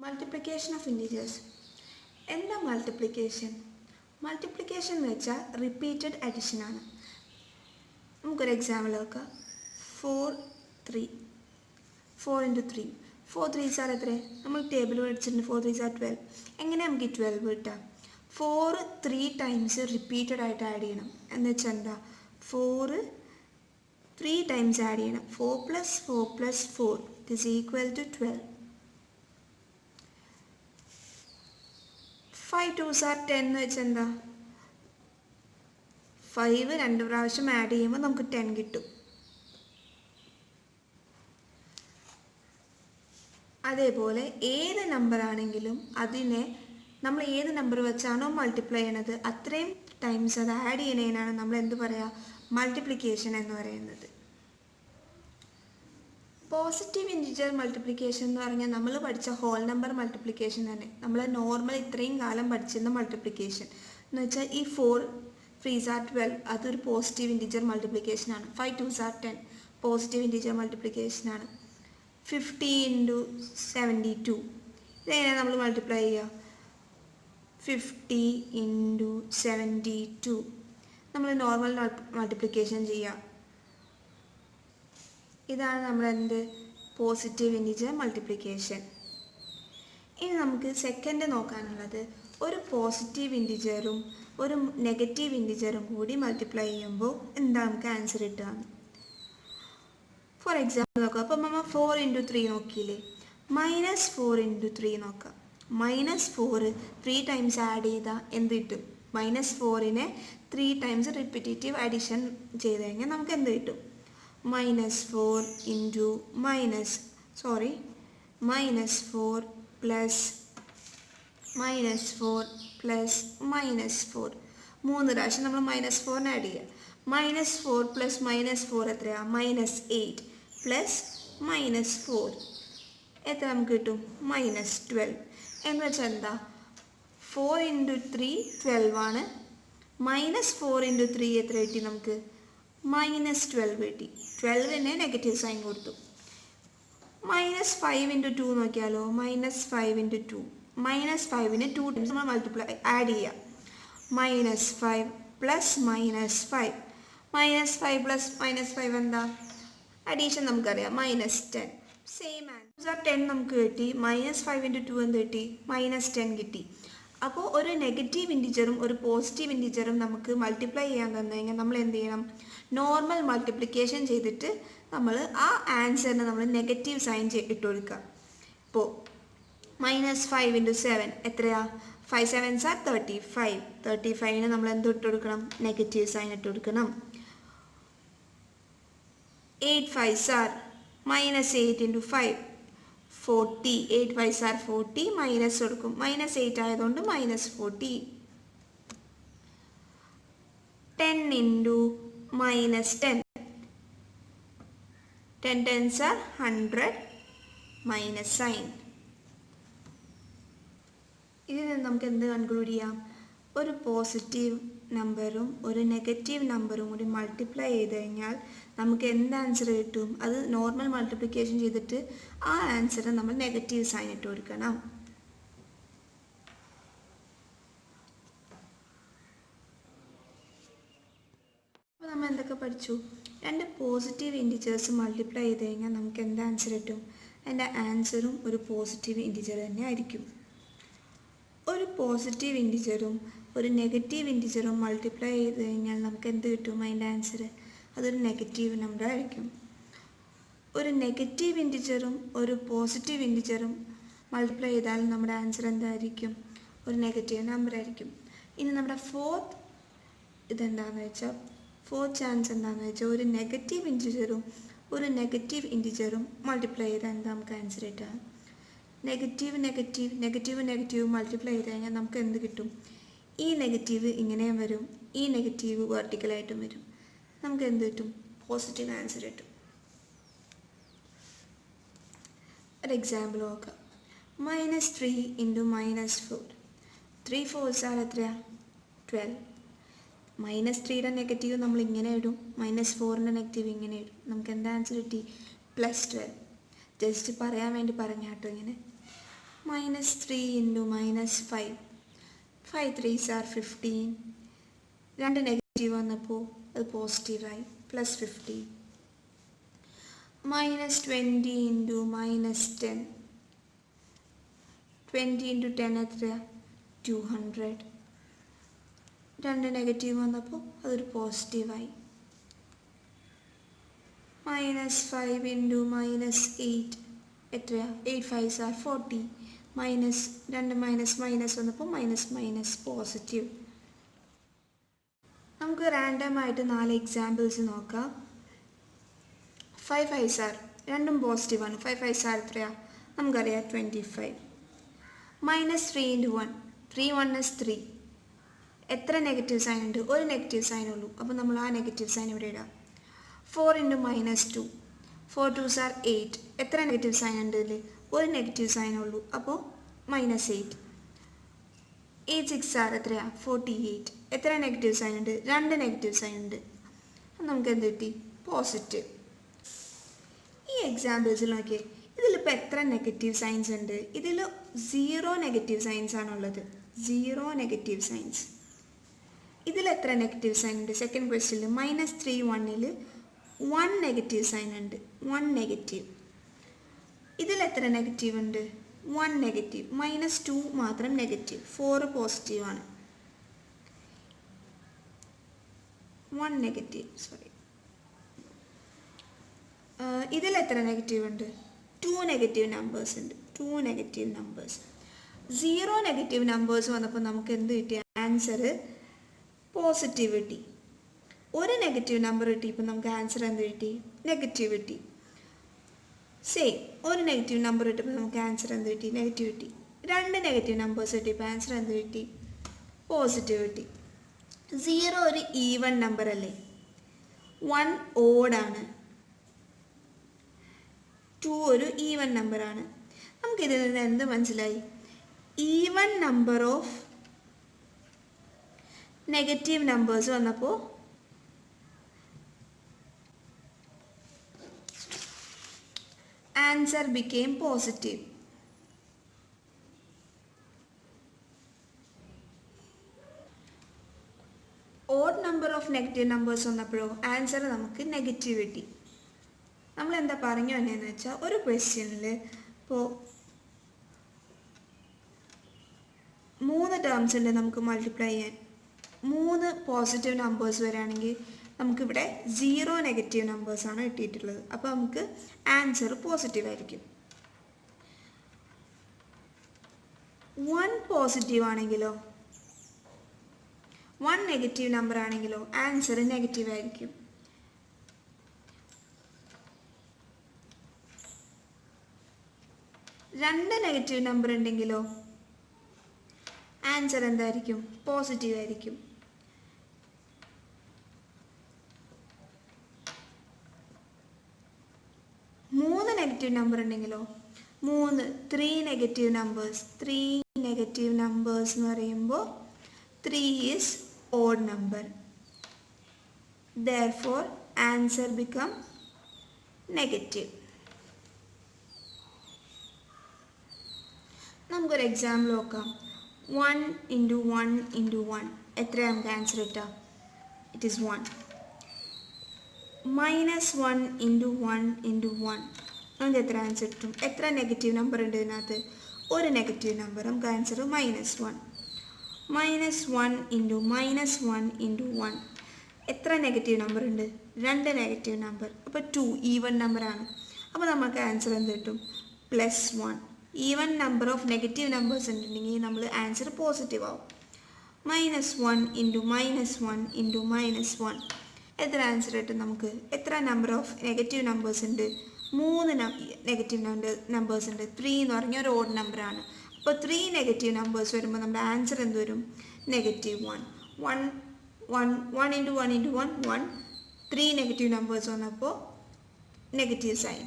Multiplication of integers. എന്താ multiplication? Multiplication എന്ന് വെച്ചാൽ റിപ്പീറ്റഡ് അഡിഷൻ ആണ്. നമുക്കൊരു എക്സാമ്പിൾ നോക്കാം. 4 into 3. 4 3s are എത്ര? നമ്മൾ ടേബിൾ പഠിച്ചിട്ടുണ്ട്. 4 3s are 12. എങ്ങനെ നമുക്ക് 12 കിട്ടാം? 4 3 ടൈംസ് റിപ്പീറ്റഡ് ആയിട്ട് ആഡ് ചെയ്യണം. എന്ന് വെച്ചാൽ എന്താ? 4 3 ടൈംസ് ആഡ് ചെയ്യണം. 4 + 4 is equal to 12. 5 2s are 10 എന്ന് വെച്ചാൽ എന്താ? 5 2 പ്രാവശ്യം ആഡ് ചെയ്യുമ്പോൾ നമുക്ക് 10 കിട്ടും. അതേപോലെ ഏത് നമ്പർ ആണെങ്കിലും അതിനെ നമ്മൾ ഏത് നമ്പർ വെച്ചാണോ മൾട്ടിപ്ലൈ ചെയ്യണത് അത്രയും ടൈംസ് അത് ആഡ് ചെയ്യണതിനാണ് നമ്മൾ എന്ത് പറയുക? മൾട്ടിപ്ലിക്കേഷൻ എന്ന് പറയുന്നത്. പോസിറ്റീവ് ഇൻറ്റിജർ മൾട്ടിപ്ലിക്കേഷൻ എന്ന് പറഞ്ഞാൽ നമ്മൾ പഠിച്ച ഹോൾ നമ്പർ മൾട്ടിപ്ലിക്കേഷൻ തന്നെ. നമ്മൾ നോർമൽ ഇത്രയും കാലം പഠിച്ചിരുന്ന മൾട്ടിപ്ലിക്കേഷൻ എന്ന് വെച്ചാൽ ഈ 4 3s are 12 അതൊരു പോസിറ്റീവ് ഇൻറ്റിജർ മൾട്ടിപ്ലിക്കേഷൻ ആണ്. 5 2s are 10 positive integer multiplication ആണ്. 50 × 72 ഇതെങ്ങനെയാണ് നമ്മൾ മൾട്ടിപ്ലൈ ചെയ്യുക? 50 × 72 നമ്മൾ നോർമൽ മൾട്ടിപ്ലിക്കേഷൻ ചെയ്യുക. ഇതാണ് നമ്മളെന്ത് പോസിറ്റീവ് ഇൻറ്റിജർ മൾട്ടിപ്ലിക്കേഷൻ. ഇനി നമുക്ക് സെക്കൻഡ് നോക്കാനുള്ളത് ഒരു പോസിറ്റീവ് ഇൻറ്റിജറും ഒരു നെഗറ്റീവ് ഇൻറ്റിജറും കൂടി മൾട്ടിപ്ലൈ ചെയ്യുമ്പോൾ എന്താ നമുക്ക് ആൻസർ കിട്ടുക? ഫോർ എക്സാമ്പിൾ നോക്കാം. അപ്പം നമ്മൾ 4 × 3 നോക്കിയില്ലേ? -4 × 3 നോക്കാം. -4 3 ടൈംസ് ആഡ് ചെയ്താൽ എന്ത് കിട്ടും? -4നെ 3 ടൈംസ് റിപ്പീറ്റേറ്റീവ് അഡീഷൻ ചെയ്ത് കഴിഞ്ഞാൽ നമുക്ക് എന്ത് കിട്ടും? -4 +4 3 പ്രാവശ്യം നമ്മൾ -4നെ ആഡ് ചെയ്യുക. -4 + -4 എത്രയാണ്? -8 + -4 എത്ര നമുക്ക് കിട്ടും? -12 എന്ന് വെച്ചാൽ എന്താ? 4 × 3 12 ആണ്. -4 × 3 എത്ര കിട്ടി നമുക്ക്? -12 കിട്ടി. 12നെ നെഗറ്റീവ് സൈൻ കൊടുത്തു. -5 × 2 നോക്കിയാലോ? -5 × 2 -5നെ 2 ടൈംസ് നമ്മൾ മൾട്ടിപ്ലൈ ആഡ് ചെയ്യുക. -5 + -5 -5 എന്താ? അഡീഷൻ നമുക്കറിയാം. -10 സെയിം ആൻസർ. 10 നമുക്ക് കിട്ടി. -5 × 2 എന്ത് കിട്ടി? -10 കിട്ടി. അപ്പോൾ ഒരു നെഗറ്റീവ് ഇൻറ്റിജറും ഒരു പോസിറ്റീവ് ഇൻറ്റിജറും നമുക്ക് മൾട്ടിപ്ലൈ ചെയ്യാൻ തന്നു കഴിഞ്ഞാൽ നമ്മൾ എന്ത് ചെയ്യണം? നോർമൽ മൾട്ടിപ്ലിക്കേഷൻ ചെയ്തിട്ട് നമ്മൾ ആ ആൻസറിന് നമ്മൾ നെഗറ്റീവ് സൈൻ ഇട്ട് കൊടുക്കുക. ഇപ്പോൾ -5 × 7 എത്രയാ? 5 7s are 35. 35ന് നമ്മൾ എന്ത് ഇട്ട് കൊടുക്കണം? നെഗറ്റീവ് സൈൻ ഇട്ട് കൊടുക്കണം. 8 5s are -8 × 5 40. 8 5s are 40 minus കൊടുക്കും. -8 ആയതുകൊണ്ട് -40. 10 × -10 10 10s are 100 മൈനസ് സൈൻ. ഇതിൽ നിന്ന് നമുക്ക് എന്ത് കൺക്ലൂഡ് ചെയ്യാം? ഒരു പോസിറ്റീവ് നമ്പറും ഒരു നെഗറ്റീവ് നമ്പറും കൂടി മൾട്ടിപ്ലൈ ചെയ്ത് കഴിഞ്ഞാൽ നമുക്ക് എന്ത് ആൻസർ കിട്ടും? അത് നോർമൽ മൾട്ടിപ്ലിക്കേഷൻ ചെയ്തിട്ട് ആ ആൻസറിന് നമ്മൾ നെഗറ്റീവ് സൈൻ ഇട്ട് കൊടുക്കണം. അപ്പോൾ നമ്മൾ എന്തൊക്കെ പഠിച്ചു? 2 പോസിറ്റീവ് ഇൻറ്റിജേഴ്സ് മൾട്ടിപ്ലൈ ചെയ്ത് കഴിഞ്ഞാൽ നമുക്ക് എന്ത് ആൻസർ കിട്ടും? അതിൻ്റെ ആൻസറും ഒരു പോസിറ്റീവ് ഇൻറ്റിജർ തന്നെ ആയിരിക്കും. ഒരു പോസിറ്റീവ് ഇൻറ്റിജറും ഒരു നെഗറ്റീവ് ഇൻറ്റിജറും മൾട്ടിപ്ലൈ ചെയ്ത് കഴിഞ്ഞാൽ നമുക്ക് എന്ത് കിട്ടും? അതിൻ്റെ ആൻസർ അതൊരു നെഗറ്റീവ് നമ്പർ ആയിരിക്കും. ഒരു നെഗറ്റീവ് ഇൻറ്റിജറും ഒരു പോസിറ്റീവ് ഇൻറ്റിജറും മൾട്ടിപ്ലൈ ചെയ്താൽ നമ്മുടെ ആൻസർ എന്തായിരിക്കും? ഒരു നെഗറ്റീവ് നമ്പർ ആയിരിക്കും. ഇനി നമ്മുടെ ഫോർത്ത് ചാൻസ് എന്താണെന്ന് വെച്ചാൽ ഒരു നെഗറ്റീവ് ഇൻറ്റിജറും ഒരു നെഗറ്റീവ് ഇൻറ്റിജറും മൾട്ടിപ്ലൈ ചെയ്താൽ എന്താ നമുക്ക് ആൻസർ കിട്ടുക? നെഗറ്റീവ് മൾട്ടിപ്ലൈ ചെയ്ത് കഴിഞ്ഞാൽ നമുക്ക് എന്ത് കിട്ടും? ഈ നെഗറ്റീവ് ഇങ്ങനെയും വരും, ഈ നെഗറ്റീവ് വെർട്ടിക്കലായിട്ടും വരും. നമുക്ക് എന്ത് കിട്ടും? പോസിറ്റീവ് ആൻസർ കിട്ടും. ഒരു എക്സാമ്പിൾ നോക്കാം. -3 × -4 3 4s are എത്രയാ? 12. -3യുടെ നെഗറ്റീവ് നമ്മൾ ഇങ്ങനെ ഇടും, -4ൻ്റെ നെഗറ്റീവ് ഇങ്ങനെ ഇടും. നമുക്ക് എന്താ ആൻസർ കിട്ടി? +12. ജസ്റ്റ് പറയാൻ വേണ്ടി പറഞ്ഞാട്ടോ ഇങ്ങനെ. minus 3 into minus 5. 5 3s are 15. രണ്ട് നെഗറ്റീവ് വന്നപ്പോൾ അത് പോസിറ്റീവായി plus 15. Minus 20 into minus 10. 20 into 10 എത്രയാണ്? 200. രണ്ട് നെഗറ്റീവ് വന്നപ്പോൾ അതൊരു പോസിറ്റീവായി. മൈനസ് 5 ഇൻറ്റു മൈനസ് 8 എത്രയാണ്? 8 5s are 40. മൈനസ് രണ്ട് മൈനസ് വന്നപ്പോൾ മൈനസ് പോസിറ്റീവ്. നമുക്ക് റാൻഡമായിട്ട് 4 എക്സാമ്പിൾസ് നോക്കാം. 5 5s are രണ്ടും പോസിറ്റീവാണ്. 5 5s are എത്രയാണ്? നമുക്കറിയാം 25. Minus 3 into 1. 3 1 is 3. എത്ര നെഗറ്റീവ് സൈൻ ഉണ്ട്? ഒരു നെഗറ്റീവ് സൈൻ ഉള്ളൂ. അപ്പോൾ നമ്മൾ ആ നെഗറ്റീവ് സൈൻ ഇവിടെ ഇടാം. 4 ഇൻറ്റു മൈനസ് 2. 4 2s are 8. എത്ര നെഗറ്റീവ് സൈൻ ഉണ്ട് ഇതിൽ? ഒരു നെഗറ്റീവ് സൈൻ ഉള്ളൂ. അപ്പോൾ മൈനസ് 8. 8 6 are എത്രയാണ്? 48. എത്ര നെഗറ്റീവ് സൈൻ ഉണ്ട്? രണ്ട് നെഗറ്റീവ് സൈൻ ഉണ്ട്. നമുക്ക് എന്ത് കിട്ടി? പോസിറ്റീവ്. ഈ എക്സാമ്പിൾസിൽ നോക്കിയേ, ഇതിലിപ്പോൾ എത്ര നെഗറ്റീവ് സൈൻസ് ഉണ്ട്? ഇതിൽ 0 നെഗറ്റീവ് സൈൻസ് ആണുള്ളത്. 0 നെഗറ്റീവ് സൈൻസ്. ഇതിൽ എത്ര നെഗറ്റീവ് സൈൻ ഉണ്ട്? സെക്കൻഡ് ക്വസ്റ്റ്യനിൽ മൈനസ് 3 1ൽ 1 നെഗറ്റീവ് സൈൻ ഉണ്ട്. 1 നെഗറ്റീവ്. ഇതിൽ എത്ര നെഗറ്റീവ് ഉണ്ട്? 1 നെഗറ്റീവ്. മൈനസ് 2 മാത്രം നെഗറ്റീവ്. 4 പോസിറ്റീവാണ്. 1 നെഗറ്റീവ്. സോറി. ഇതിൽ എത്ര നെഗറ്റീവ് ഉണ്ട്? 2 നെഗറ്റീവ് നമ്പേഴ്സ് ഉണ്ട്. 2 നെഗറ്റീവ് നമ്പേഴ്സ്. 0 നെഗറ്റീവ് നമ്പേഴ്സ് വന്നപ്പോൾ നമുക്ക് എന്ത് കിട്ടി? ആൻസർ പോസിറ്റീവ് കിട്ടി. ഒരു നെഗറ്റീവ് നമ്പർ കിട്ടിയപ്പോൾ നമുക്ക് ആൻസർ എന്ത് കിട്ടി? നെഗറ്റീവ് കിട്ടി. സെയിം ഒരു നെഗറ്റീവ് നമ്പർ കിട്ടിയപ്പോൾ നമുക്ക് ആൻസർ എന്ത് കിട്ടി? നെഗറ്റീവ് കിട്ടി. രണ്ട് നെഗറ്റീവ് നമ്പേഴ്സ് കിട്ടിയപ്പോൾ ആൻസർ എന്ത് കിട്ടി? പോസിറ്റീവ് കിട്ടി. 0 ഒരു ഈവൺ നമ്പർ അല്ലേ? 1 ഓഡാണ്. 2 ഒരു ഈവൺ നമ്പറാണ്. നമുക്കിതിൽ നിന്ന് എന്ത് മനസ്സിലായി? Even number of negative numbers വന്നപ്പോൾ answer became positive. odd number of negative numbers വന്നപ്പോഴോ ആൻസർ നമുക്ക് നെഗറ്റീവ് കിട്ടി. നമ്മൾ എന്താ പറഞ്ഞു തന്നെയെന്ന് വെച്ചാൽ ഒരു ക്വസ്റ്റ്യനിൽ ഇപ്പോൾ 3 ടേംസ് ഉണ്ട് നമുക്ക് മൾട്ടിപ്ലൈ ചെയ്യാൻ. 3 പോസിറ്റീവ് നമ്പേഴ്സ് വരികയാണെങ്കിൽ നമുക്കിവിടെ 0 നെഗറ്റീവ് നമ്പേഴ്സാണ് കിട്ടിയിട്ടുള്ളത്. അപ്പോൾ നമുക്ക് ആൻസർ പോസിറ്റീവ് ആയിരിക്കും. 1 പോസിറ്റീവ് ആണെങ്കിലോ 1 നെഗറ്റീവ് നമ്പർ ആണെങ്കിലോ ആൻസർ നെഗറ്റീവ് ആയിരിക്കും. രണ്ട് നെഗറ്റീവ് നമ്പർ ഉണ്ടെങ്കിലോ ആൻസർ എന്തായിരിക്കും? പോസിറ്റീവ് ആയിരിക്കും. മൂന്ന് നെഗറ്റീവ് നമ്പർ ഉണ്ടെങ്കിലോ 3 നെഗറ്റീവ് നമ്പേഴ്സ്. 3 നെഗറ്റീവ് നമ്പേഴ്സ് എന്ന് പറയുമ്പോൾ 3 is odd number. therefore answer become negative. നമുക്കൊരു എക്സാമ്പിൾ നോക്കാം. 1 ഇൻറ്റു 1 ഇൻറ്റു 1 എത്രയാണ് നമുക്ക് ആൻസർ കിട്ടുക? It is 1. Minus 1 into 1 into 1 നമുക്ക് എത്ര ആൻസർ കിട്ടും? എത്ര നെഗറ്റീവ് നമ്പർ ഉണ്ട് ഇതിനകത്ത്? ഒരു നെഗറ്റീവ് നമ്പർ. നമുക്ക് ആൻസർ -1. മൈനസ് 1 ഇൻറ്റു -1 ഇൻറ്റു 1 എത്ര നെഗറ്റീവ് നമ്പർ ഉണ്ട്? രണ്ട് നെഗറ്റീവ് നമ്പർ. അപ്പോൾ 2 ഈവൺ നമ്പറാണ്. അപ്പോൾ നമുക്ക് ആൻസർ എന്ത് കിട്ടും? +1. Even number of negative numbers ഉണ്ടെങ്കിൽ നമ്മൾ ആൻസർ പോസിറ്റീവ് ആവും. -1 ഇൻറ്റു -1 ഇൻറ്റു -1 എത്ര ആൻസർ കിട്ടും നമുക്ക്? എത്ര നമ്പർ ഓഫ് നെഗറ്റീവ് നമ്പേഴ്സ് ഉണ്ട്? 3 നെഗറ്റീവ് നമ്പേഴ്സ് ഉണ്ട്. 3 എന്ന് പറഞ്ഞാൽ ഒരു ഓഡ് നമ്പറാണ്. അപ്പോൾ 3 നെഗറ്റീവ് നമ്പേഴ്സ് വരുമ്പോൾ നമ്മുടെ ആൻസർ എന്ത് വരും? -1. 1 ഇൻറ്റു 1 ഇൻറ്റു 1 3 നെഗറ്റീവ് നമ്പേഴ്സ് വന്നപ്പോൾ നെഗറ്റീവ് സൈൻ.